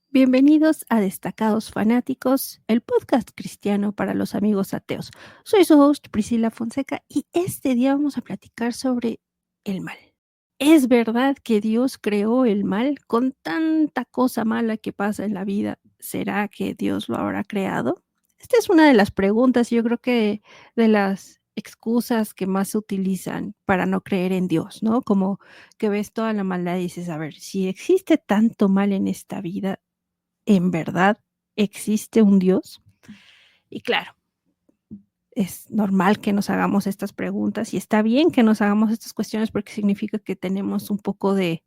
Bienvenidos a Destacados Fanáticos, el podcast cristiano para los amigos ateos. Soy su host Priscila Fonseca y este día vamos a platicar sobre el mal. ¿Es verdad que Dios creó el mal? Con tanta cosa mala que pasa en la vida, ¿será que Dios lo habrá creado? Esta es una de las preguntas, yo creo que de las excusas que más se utilizan para no creer en Dios, ¿no? Como que ves toda la maldad y dices, a ver, si existe tanto mal en esta vida, ¿en verdad existe un Dios? Y claro, es normal que nos hagamos estas preguntas y está bien que nos hagamos estas cuestiones porque significa que tenemos un poco de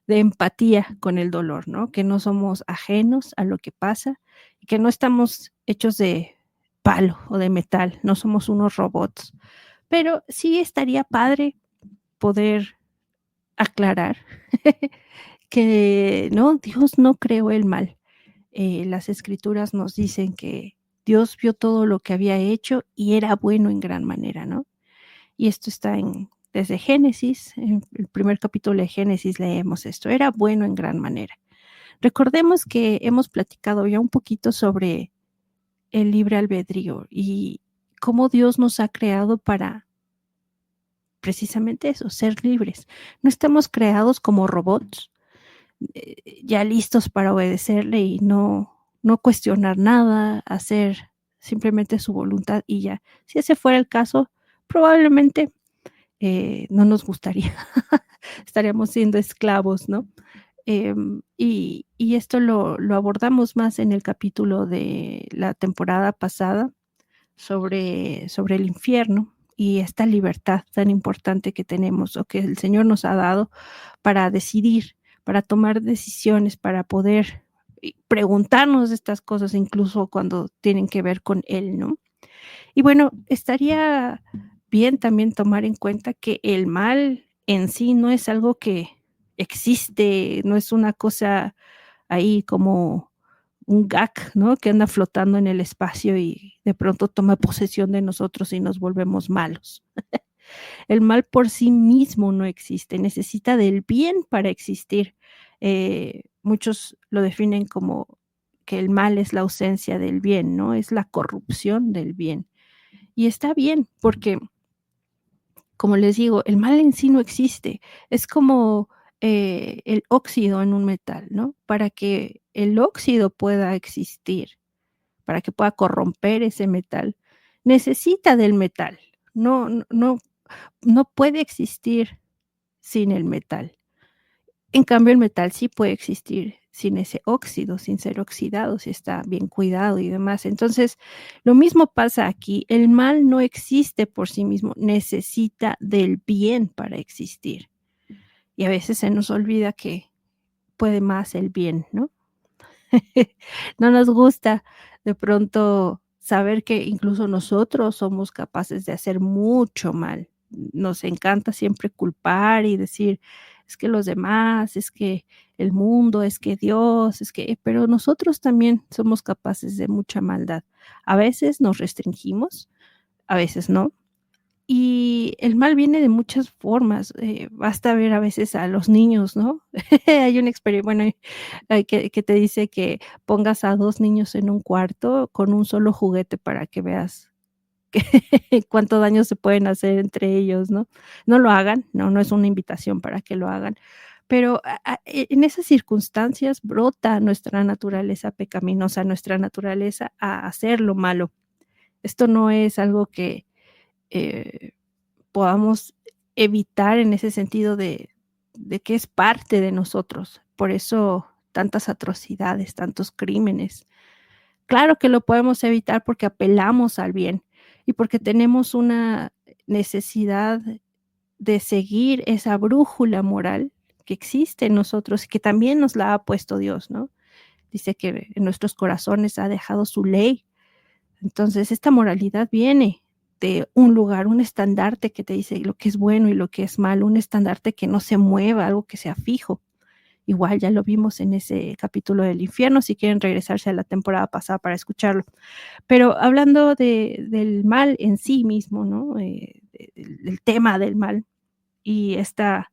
empatía con el dolor, ¿no? Que no somos ajenos a lo que pasa y que no estamos hechos de palo o de metal, no somos unos robots. Pero sí estaría padre poder aclarar que no, Dios no creó el mal. Las escrituras nos dicen que Dios vio todo lo que había hecho y era bueno en gran manera, ¿no? Y esto está desde Génesis, en el primer capítulo de Génesis leemos esto, era bueno en gran manera. Recordemos que hemos platicado ya un poquito sobre el libre albedrío y cómo Dios nos ha creado para precisamente eso, ser libres. No estamos creados como robots, ya listos para obedecerle y no cuestionar nada, hacer simplemente su voluntad y ya. Si ese fuera el caso, probablemente no nos gustaría, estaríamos siendo esclavos, ¿no? Y esto lo abordamos más en el capítulo de la temporada pasada sobre el infierno y esta libertad tan importante que tenemos o que el Señor nos ha dado para decidir, para tomar decisiones, para poder preguntarnos estas cosas, incluso cuando tienen que ver con Él, ¿no? Y bueno, estaría bien también tomar en cuenta que el mal en sí no es algo que existe, no es una cosa ahí como un gag, ¿no? Que anda flotando en el espacio y de pronto toma posesión de nosotros y nos volvemos malos. El mal por sí mismo no existe, necesita del bien para existir. Muchos lo definen como que el mal es la ausencia del bien, ¿no? Es la corrupción del bien. Y está bien, porque, como les digo, el mal en sí no existe. Es como el óxido en un metal, ¿no? Para que el óxido pueda existir, para que pueda corromper ese metal, necesita del metal. No puede existir sin el metal. En cambio, el metal sí puede existir sin ese óxido, sin ser oxidado, si está bien cuidado y demás. Entonces, lo mismo pasa aquí. El mal no existe por sí mismo, necesita del bien para existir. Y a veces se nos olvida que puede más el bien, ¿no? No nos gusta de pronto saber que incluso nosotros somos capaces de hacer mucho mal. Nos encanta siempre culpar y decir, es que los demás, es que el mundo, es que Dios, es que, pero nosotros también somos capaces de mucha maldad. A veces nos restringimos, a veces no. Y el mal viene de muchas formas, basta ver a veces a los niños, ¿no? Hay un bueno, que te dice que pongas a 2 niños en un cuarto con un solo juguete para que veas que cuánto daño se pueden hacer entre ellos, ¿no? No lo hagan, no es una invitación para que lo hagan, pero en esas circunstancias brota nuestra naturaleza pecaminosa, nuestra naturaleza a hacer lo malo. Esto no es algo que, eh podamos evitar en ese sentido de que es parte de nosotros. Por eso tantas atrocidades, tantos crímenes. Claro que lo podemos evitar porque apelamos al bien y porque tenemos una necesidad de seguir esa brújula moral que existe en nosotros y que también nos la ha puesto Dios, ¿no? Dice que en nuestros corazones ha dejado su ley. Entonces, esta moralidad viene de un lugar, un estandarte que te dice lo que es bueno y lo que es malo, un estandarte que no se mueva, algo que sea fijo. Igual ya lo vimos en ese capítulo del infierno, si quieren regresarse a la temporada pasada para escucharlo. Pero hablando del mal en sí mismo, ¿no? El tema del mal y esta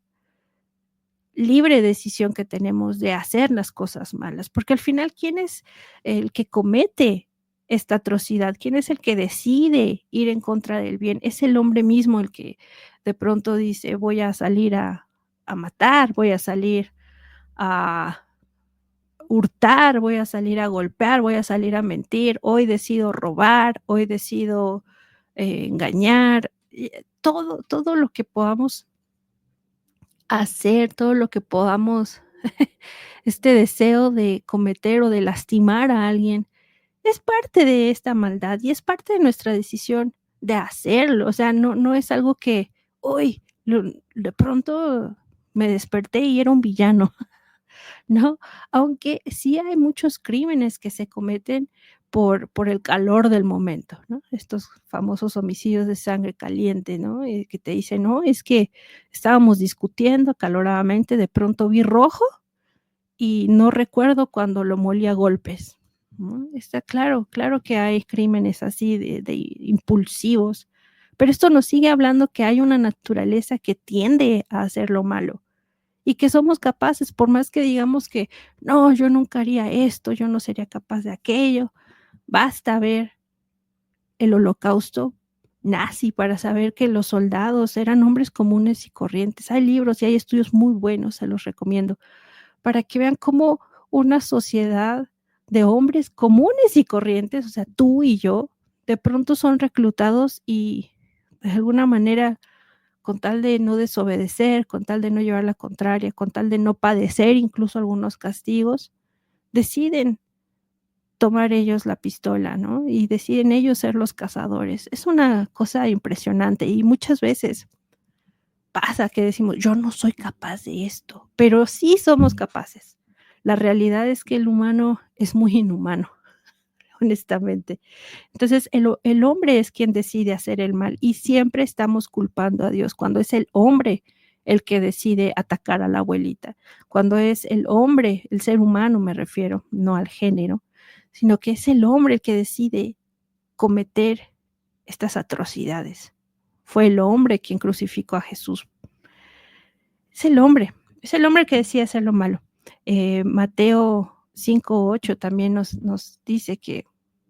libre decisión que tenemos de hacer las cosas malas, porque al final, ¿quién es el que comete esta atrocidad? ¿Quién es el que decide ir en contra del bien? Es el hombre mismo el que de pronto dice, voy a salir a matar, voy a salir a hurtar, voy a salir a golpear, voy a salir a mentir, hoy decido robar, hoy decido engañar, todo lo que podamos hacer, todo lo que podamos, este deseo de cometer o de lastimar a alguien, es parte de esta maldad y es parte de nuestra decisión de hacerlo. O sea, no es algo que, hoy de pronto me desperté y era un villano. ¿No? Aunque sí hay muchos crímenes que se cometen por el calor del momento, ¿no? Estos famosos homicidios de sangre caliente, ¿no? Que te dicen, no, es que estábamos discutiendo acaloradamente, de pronto vi rojo y no recuerdo cuando lo molí a golpes, ¿no? Está claro, claro que hay crímenes así de impulsivos, pero esto nos sigue hablando que hay una naturaleza que tiende a hacer lo malo y que somos capaces, por más que digamos que no, yo nunca haría esto, yo no sería capaz de aquello. Basta ver el holocausto nazi para saber que los soldados eran hombres comunes y corrientes. Hay libros y hay estudios muy buenos, se los recomiendo, para que vean cómo una sociedad de hombres comunes y corrientes, o sea, tú y yo, de pronto son reclutados y de alguna manera con tal de no desobedecer, con tal de no llevar la contraria, con tal de no padecer incluso algunos castigos, deciden tomar ellos la pistola, ¿no? Y deciden ellos ser los cazadores. Es una cosa impresionante y muchas veces pasa que decimos, yo no soy capaz de esto, pero sí somos capaces. La realidad es que el humano es muy inhumano, honestamente. Entonces, el hombre es quien decide hacer el mal y siempre estamos culpando a Dios cuando es el hombre el que decide atacar a la abuelita, cuando es el hombre, el ser humano me refiero, no al género, sino que es el hombre el que decide cometer estas atrocidades. Fue el hombre quien crucificó a Jesús. Es el hombre el que decide hacer lo malo. Mateo 5:8 también nos dice que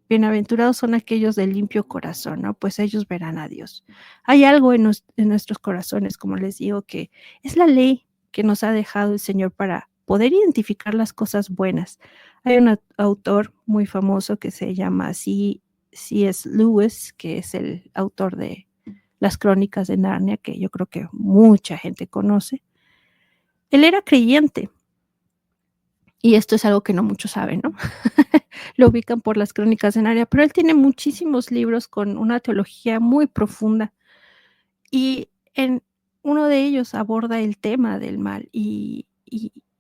bienaventurados son aquellos de limpio corazón, ¿no? Pues ellos verán a Dios. Hay algo en nuestros corazones, como les digo, que es la ley que nos ha dejado el Señor para poder identificar las cosas buenas. Hay un autor muy famoso que se llama C.S. Lewis, que es el autor de las Crónicas de Narnia, que yo creo que mucha gente conoce. Él era creyente. Y esto es algo que no muchos saben, ¿no? Lo ubican por las Crónicas de Narnia, pero él tiene muchísimos libros con una teología muy profunda. Y en uno de ellos aborda el tema del mal y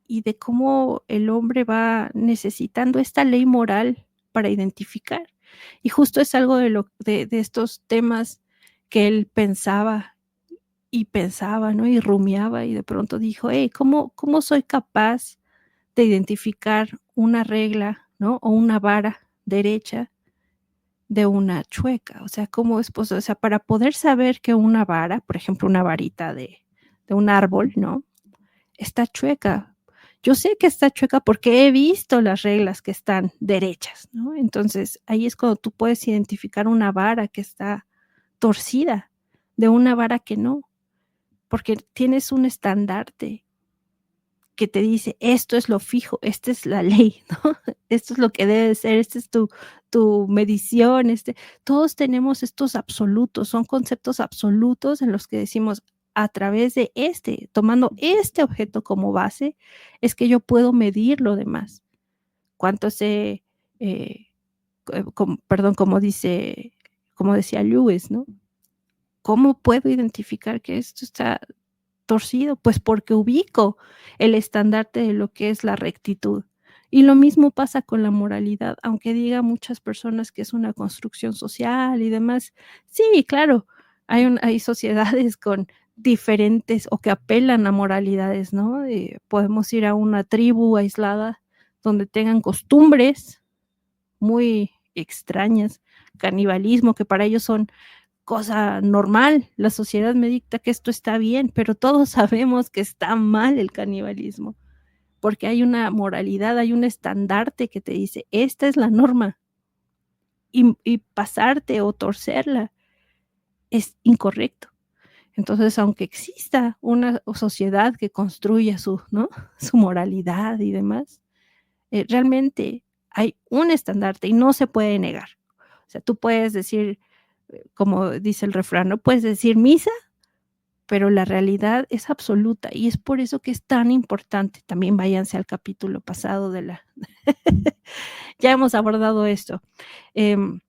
de cómo el hombre va necesitando esta ley moral para identificar. Y justo es algo de estos temas que él pensaba y pensaba, ¿no? Y rumiaba y de pronto dijo, hey, ¿cómo soy capaz de identificar una regla, ¿no? O una vara derecha de una chueca? O sea, ¿cómo es posible? O sea, para poder saber que una vara, por ejemplo, una varita de un árbol, ¿no? Está chueca. Yo sé que está chueca porque he visto las reglas que están derechas, ¿no? Entonces, ahí es cuando tú puedes identificar una vara que está torcida de una vara que no, porque tienes un estandarte que te dice, esto es lo fijo, esta es la ley, ¿no? Esto es lo que debe ser, esta es tu medición, todos tenemos estos absolutos, son conceptos absolutos en los que decimos, a través de tomando este objeto como base, es que yo puedo medir lo demás. Cuánto sé, perdón, como decía Lewis, ¿no? ¿Cómo puedo identificar que esto está torcido? Pues porque ubico el estandarte de lo que es la rectitud. Y lo mismo pasa con la moralidad, aunque diga muchas personas que es una construcción social y demás. Sí, claro, hay sociedades con diferentes o que apelan a moralidades, ¿no? Podemos ir a una tribu aislada donde tengan costumbres muy extrañas, canibalismo, que para ellos son cosa normal. La sociedad me dicta que esto está bien, pero todos sabemos que está mal el canibalismo, porque hay una moralidad, hay un estandarte que te dice, esta es la norma, y pasarte o torcerla es incorrecto. Entonces, aunque exista una sociedad que construya su, ¿no? Su moralidad y demás, realmente hay un estandarte y no se puede negar. O sea, tú puedes decir, como dice el refrán, no puedes decir misa, pero la realidad es absoluta y es por eso que es tan importante. También váyanse al capítulo pasado de la ya hemos abordado esto. Em,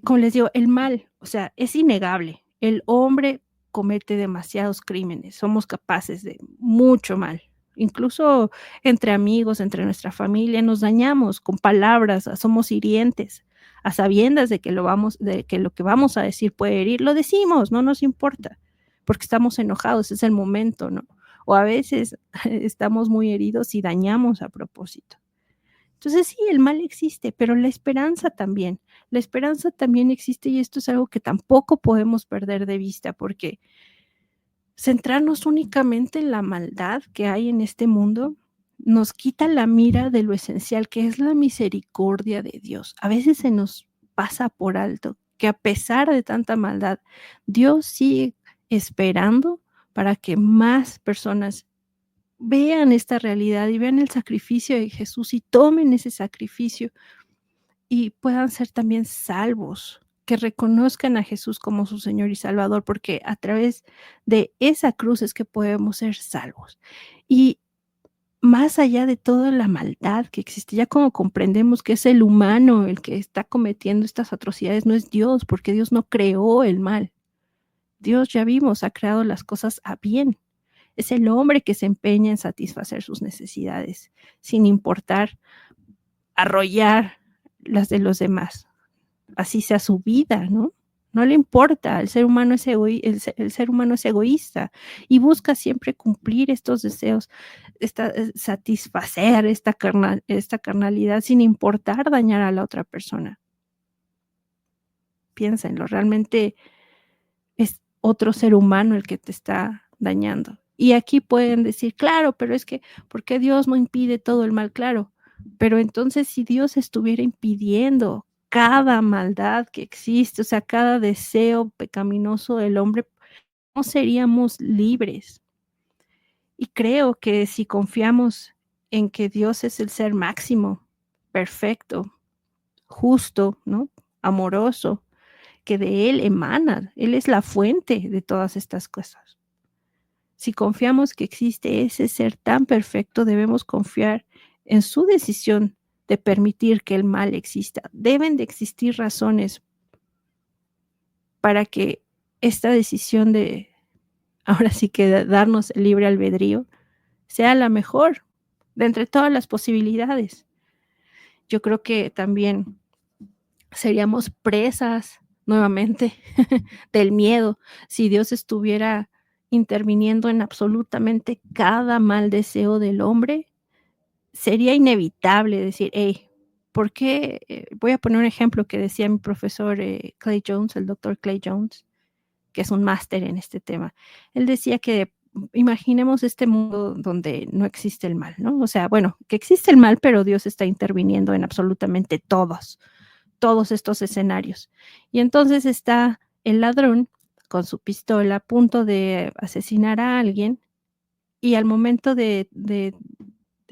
como les digo, el mal, o sea, es innegable. El hombre comete demasiados crímenes, somos capaces de mucho mal. Incluso entre amigos, entre nuestra familia, nos dañamos con palabras, somos hirientes, a sabiendas de que lo que vamos a decir puede herir, lo decimos, no nos importa, porque estamos enojados, es el momento, ¿no? O a veces estamos muy heridos y dañamos a propósito. Entonces sí, el mal existe, pero la esperanza también. La esperanza también existe y esto es algo que tampoco podemos perder de vista, porque centrarnos únicamente en la maldad que hay en este mundo nos quita la mira de lo esencial, que es la misericordia de Dios. A veces se nos pasa por alto que a pesar de tanta maldad, Dios sigue esperando para que más personas vean esta realidad y vean el sacrificio de Jesús y tomen ese sacrificio y puedan ser también salvos, que reconozcan a Jesús como su Señor y Salvador, porque a través de esa cruz es que podemos ser salvos. Y más allá de toda la maldad que existe, ya como comprendemos que es el humano el que está cometiendo estas atrocidades, no es Dios, porque Dios no creó el mal. Dios, ya vimos, ha creado las cosas a bien. Es el hombre que se empeña en satisfacer sus necesidades, sin importar arrollar las de los demás, así sea su vida, ¿no? No le importa, el ser humano es el ser humano es egoísta y busca siempre cumplir estos deseos, satisfacer esta carnalidad sin importar dañar a la otra persona. Piénsenlo, realmente es otro ser humano el que te está dañando. Y aquí pueden decir, claro, pero es que, ¿por qué Dios no impide todo el mal? Claro, pero entonces si Dios estuviera impidiendo cada maldad que existe, o sea, cada deseo pecaminoso del hombre, no seríamos libres. Y creo que si confiamos en que Dios es el ser máximo, perfecto, justo, ¿no? Amoroso, que de Él emana, Él es la fuente de todas estas cosas. Si confiamos que existe ese ser tan perfecto, debemos confiar en su decisión de permitir que el mal exista. Deben de existir razones para que esta decisión de, ahora sí que darnos el libre albedrío, sea la mejor de entre todas las posibilidades. Yo creo que también seríamos presas nuevamente del miedo si Dios estuviera interviniendo en absolutamente cada mal deseo del hombre. Sería inevitable decir, hey, ¿por qué? Voy a poner un ejemplo que decía mi profesor Clay Jones, el doctor Clay Jones, que es un máster en este tema. Él decía que imaginemos este mundo donde no existe el mal, ¿no? O sea, bueno, que existe el mal, pero Dios está interviniendo en absolutamente todos estos escenarios. Y entonces está el ladrón con su pistola a punto de asesinar a alguien y al momento de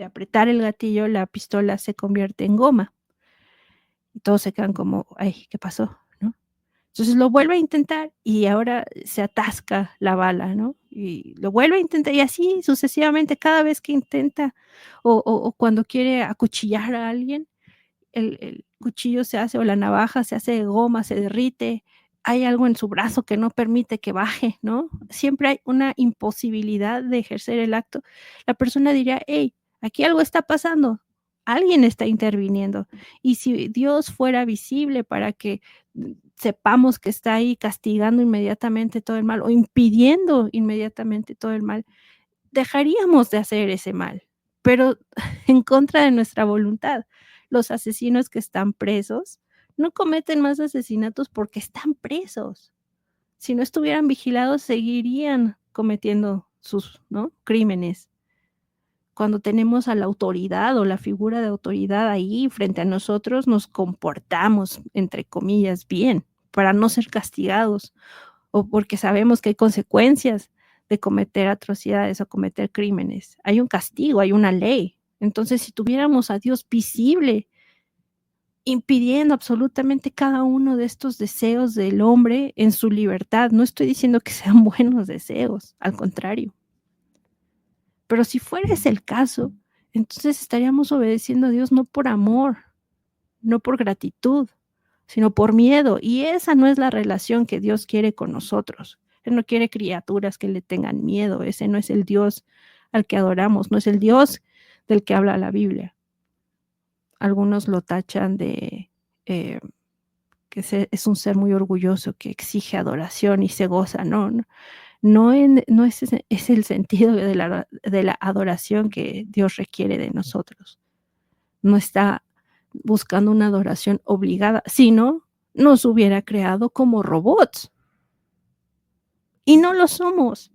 apretar el gatillo, la pistola se convierte en goma. Y todos se quedan como, ay, ¿qué pasó? ¿No? Entonces lo vuelve a intentar y ahora se atasca la bala, ¿no? Y lo vuelve a intentar y así sucesivamente cada vez que intenta o cuando quiere acuchillar a alguien, el cuchillo se hace o la navaja se hace de goma, se derrite, hay algo en su brazo que no permite que baje, ¿no? Siempre hay una imposibilidad de ejercer el acto. La persona diría, hey, aquí algo está pasando, alguien está interviniendo. Y si Dios fuera visible para que sepamos que está ahí castigando inmediatamente todo el mal o impidiendo inmediatamente todo el mal, dejaríamos de hacer ese mal, pero en contra de nuestra voluntad. Los asesinos que están presos no cometen más asesinatos porque están presos. Si no estuvieran vigilados, seguirían cometiendo sus, ¿no?, crímenes. Cuando tenemos a la autoridad o la figura de autoridad ahí frente a nosotros, nos comportamos, entre comillas, bien, para no ser castigados, o porque sabemos que hay consecuencias de cometer atrocidades o cometer crímenes. Hay un castigo, hay una ley. Entonces, si tuviéramos a Dios visible, impidiendo absolutamente cada uno de estos deseos del hombre en su libertad, no estoy diciendo que sean buenos deseos, al contrario. Pero si fuera ese el caso, entonces estaríamos obedeciendo a Dios no por amor, no por gratitud, sino por miedo. Y esa no es la relación que Dios quiere con nosotros. Él no quiere criaturas que le tengan miedo. Ese no es el Dios al que adoramos, no es el Dios del que habla la Biblia. Algunos lo tachan de que es un ser muy orgulloso, que exige adoración y se goza. No, no, no es el sentido de la adoración que Dios requiere de nosotros. No está buscando una adoración obligada, sino nos hubiera creado como robots. Y no lo somos.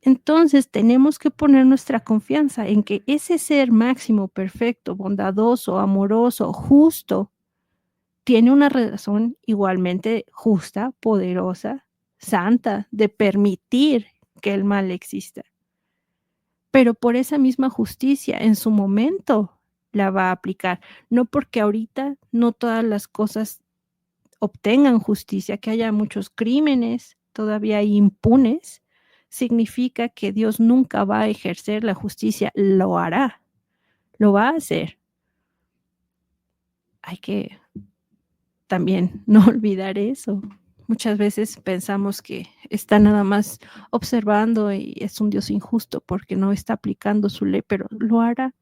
Entonces tenemos que poner nuestra confianza en que ese ser máximo, perfecto, bondadoso, amoroso, justo, tiene una razón igualmente justa, poderosa, santa, de permitir que el mal exista. Pero por esa misma justicia, en su momento, la va a aplicar. No porque ahorita no todas las cosas obtengan justicia, que haya muchos crímenes todavía impunes, significa que Dios nunca va a ejercer la justicia. Lo hará, lo va a hacer. Hay que también no olvidar eso. Muchas veces pensamos que está nada más observando y es un Dios injusto porque no está aplicando su ley, pero lo hará.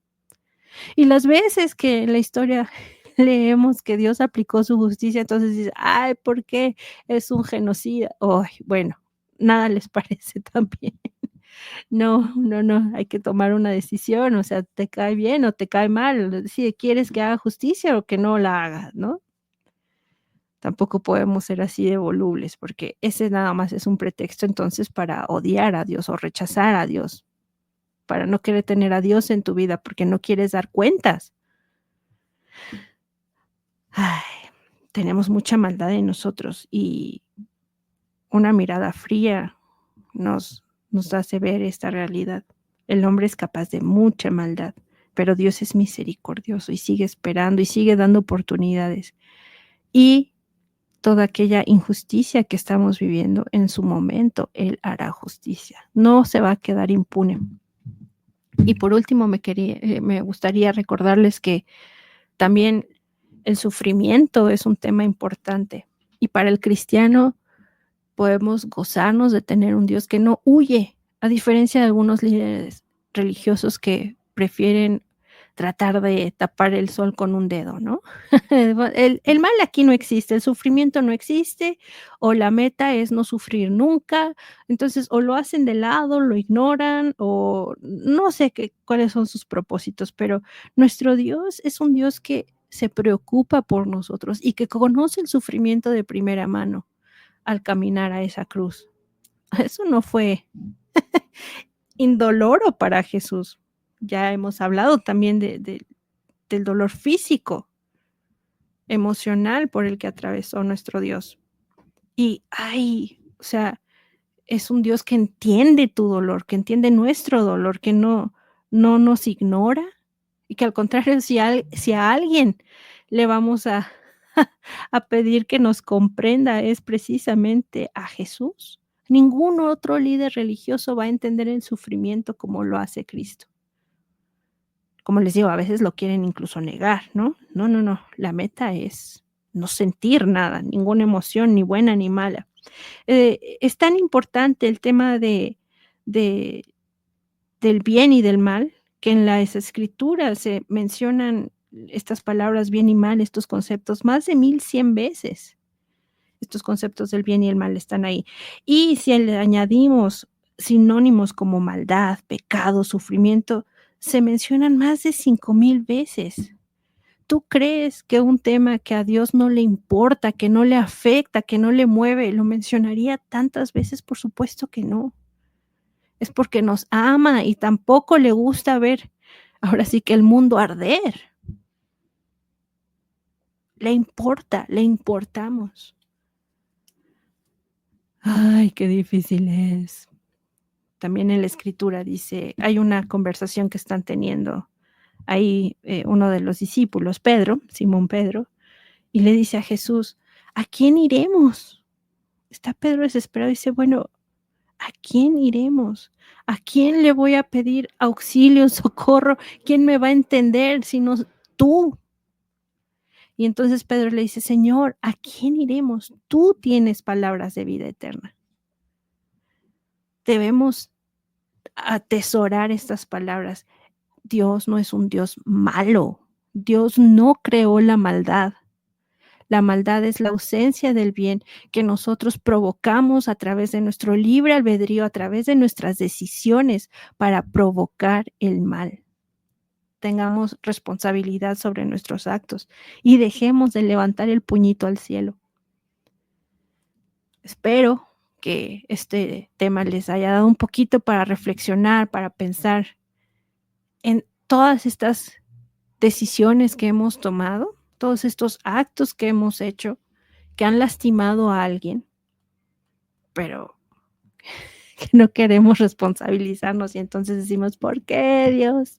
Y las veces que en la historia leemos que Dios aplicó su justicia, entonces dices, ay, ¿por qué es un genocida? Ay, bueno, nada les parece tan bien. No, no, no, hay que tomar una decisión, o sea, te cae bien o te cae mal, si quieres que haga justicia o que no la haga, ¿no? Tampoco podemos ser así de volubles, porque ese nada más es un pretexto entonces para odiar a Dios o rechazar a Dios, para no querer tener a Dios en tu vida, porque no quieres dar cuentas. Ay, tenemos mucha maldad en nosotros y una mirada fría nos hace ver esta realidad. El hombre es capaz de mucha maldad, pero Dios es misericordioso y sigue esperando y sigue dando oportunidades. Y toda aquella injusticia que estamos viviendo, en su momento Él hará justicia. No se va a quedar impune. Y por último, me gustaría recordarles que también el sufrimiento es un tema importante. Y para el cristiano podemos gozarnos de tener un Dios que no huye, a diferencia de algunos líderes religiosos que prefieren tratar de tapar el sol con un dedo, ¿no? El mal aquí no existe, el sufrimiento no existe, o la meta es no sufrir nunca. Entonces, o lo hacen de lado, lo ignoran, o no sé cuáles son sus propósitos, pero nuestro Dios es un Dios que se preocupa por nosotros y que conoce el sufrimiento de primera mano al caminar a esa cruz. Eso no fue indoloro para Jesús. Ya hemos hablado también del dolor físico, emocional por el que atravesó nuestro Dios. Y, o sea, es un Dios que entiende tu dolor, que entiende nuestro dolor, que no nos ignora y que al contrario, si a alguien le vamos a a pedir que nos comprenda, es precisamente a Jesús. Ningún otro líder religioso va a entender el sufrimiento como lo hace Cristo. Como les digo, a veces lo quieren incluso negar, ¿no? No, no, no, la meta es no sentir nada, ninguna emoción, ni buena ni mala. Es tan importante el tema de del bien y del mal, que en las escrituras se mencionan estas palabras bien y mal, estos conceptos, más de 1100 veces. Estos conceptos del bien y el mal están ahí. Y si le añadimos sinónimos como maldad, pecado, sufrimiento, se mencionan más de 5000 veces. ¿Tú crees que un tema que a Dios no le importa, que no le afecta, que no le mueve, lo mencionaría tantas veces? Por supuesto que no. Es porque nos ama y tampoco le gusta ver, ahora sí que el mundo arder. Le importa, le importamos. Ay, qué difícil es. También en la escritura dice, hay una conversación que están teniendo ahí uno de los discípulos, Pedro, Simón Pedro, y le dice a Jesús, ¿a quién iremos? Está Pedro desesperado y dice, bueno, ¿a quién iremos? ¿A quién le voy a pedir auxilio, socorro? ¿Quién me va a entender sino tú? Y entonces Pedro le dice, Señor, ¿a quién iremos? Tú tienes palabras de vida eterna. Debemos atesorar estas palabras. Dios no es un Dios malo. Dios no creó la maldad. La maldad es la ausencia del bien que nosotros provocamos a través de nuestro libre albedrío, a través de nuestras decisiones para provocar el mal. Tengamos responsabilidad sobre nuestros actos y dejemos de levantar el puñito al cielo. Espero que este tema les haya dado un poquito para reflexionar, para pensar en todas estas decisiones que hemos tomado, todos estos actos que hemos hecho que han lastimado a alguien, pero que no queremos responsabilizarnos y entonces decimos, ¿por qué, Dios?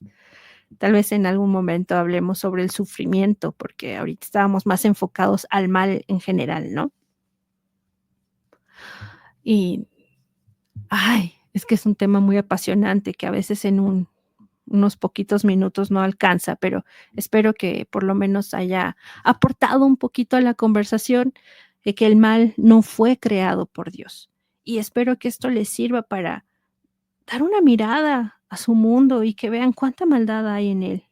Tal vez en algún momento hablemos sobre el sufrimiento, porque ahorita estábamos más enfocados al mal en general, ¿no? Y, ay, es que es un tema muy apasionante que a veces en unos poquitos minutos no alcanza, pero espero que por lo menos haya aportado un poquito a la conversación de que el mal no fue creado por Dios. Y espero que esto les sirva para dar una mirada a su mundo y que vean cuánta maldad hay en él.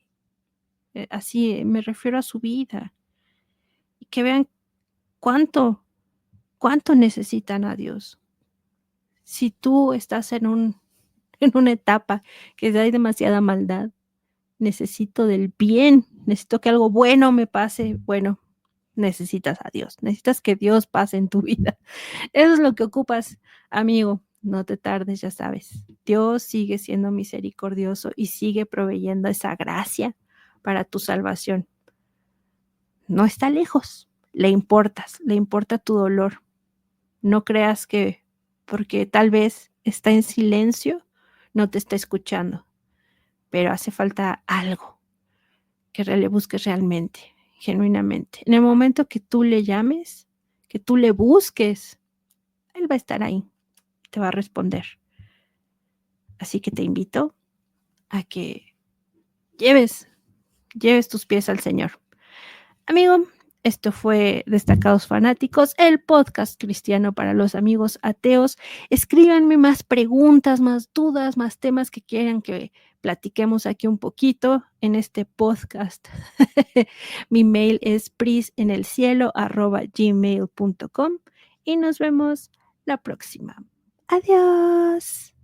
Así me refiero a su vida. Y que vean cuánto, cuánto necesitan a Dios. Si tú estás en una etapa que hay demasiada maldad, necesito del bien, necesito que algo bueno me pase, bueno, necesitas a Dios, necesitas que Dios pase en tu vida. Eso es lo que ocupas, amigo. No te tardes, ya sabes. Dios sigue siendo misericordioso y sigue proveyendo esa gracia para tu salvación. No está lejos, le importas, le importa tu dolor. No creas que porque tal vez está en silencio, no te está escuchando, pero hace falta algo que le busques realmente, genuinamente. En el momento que tú le llames, que tú le busques, Él va a estar ahí, te va a responder. Así que te invito a que lleves tus pies al Señor. Amigo, esto fue Destacados Fanáticos, el podcast cristiano para los amigos ateos. Escríbanme más preguntas, más dudas, más temas que quieran que platiquemos aquí un poquito en este podcast. Mi mail es prisenelcielo@gmail.com y nos vemos la próxima. Adiós.